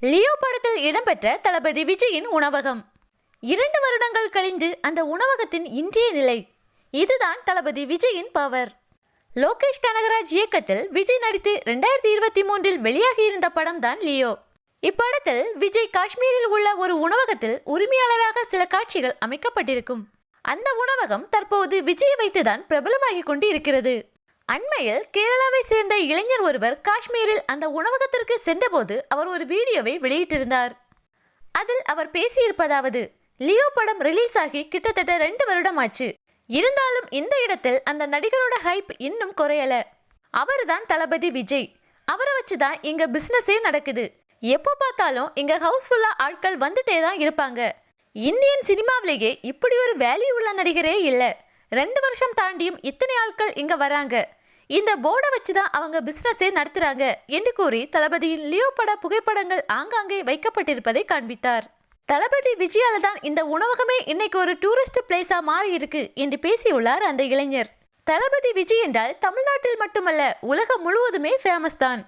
Leo படத்தில் இடம்பெற்ற தளபதி விஜயின் உணவகம். 2 வருடங்கள் கழிந்து அந்த உணவகத்தின் இன்றைய நிலை. இதுதான் தளபதி விஜயின் பவர். லோகேஷ் கனகராஜ் இயக்கத்தில் விஜய் நடித்து 2023இல் வெளியாகியிருந்த படம் தான் லியோ. இப்படத்தில் விஜய் காஷ்மீரில் உள்ள ஒரு உணவகத்தில் உரிமையாளராக சில காட்சிகள் அமைக்கப்பட்டிருக்கும். அந்த உணவகம் தற்போது விஜயை வைத்துதான் பிரபலமாகி கொண்டு இருக்கிறது. அண்மையில் கேரளாவை சேர்ந்த இளைஞர் ஒருவர் காஷ்மீரில் அந்த உணவகத்திற்கு சென்றபோது அவர் ஒரு வீடியோவை வெளியிட்டிருந்தார். அதில் அவர் பேசியிருப்பதாவது: லியோ படம் ரிலீஸ் ஆகி கிட்டத்தட்ட 2 வருடம் ஆச்சு. இருந்தாலும் இந்த இடத்தில் அந்த நடிகரோட ஹைப் இன்னும் குறையல. அவர்தான் தளபதி விஜய். அவரை வச்சுதான் இங்க பிசினஸே நடக்குது. எப்போ பார்த்தாலும் இங்க ஹவுஸ்ஃபுல்லா ஆட்கள் வந்துட்டே தான் இருப்பாங்க. இந்தியன் சினிமாவிலேயே இப்படி ஒரு வேல்யூ உள்ள நடிகரே இல்ல. 2 வருஷம் தாண்டியும் இத்தனை ஆட்கள் இங்க வராங்க. இந்த போர்டை வச்சுதான் அவங்க பிசினஸே நடத்துறாங்க என்று கூறி தளபதியின் லியோ பட புகைப்படங்கள் ஆங்காங்கே வைக்கப்பட்டிருப்பதை காண்பித்தார். தளபதி விஜயால தான் இந்த உணவகமே இன்னைக்கு ஒரு டூரிஸ்ட் பிளேஸா மாறி இருக்கு என்று பேசியுள்ளார் அந்த இளைஞர். தளபதி விஜய் என்றால் தமிழ்நாட்டில் மட்டுமல்ல, உலகம் முழுவதுமே ஃபேமஸ் தான்.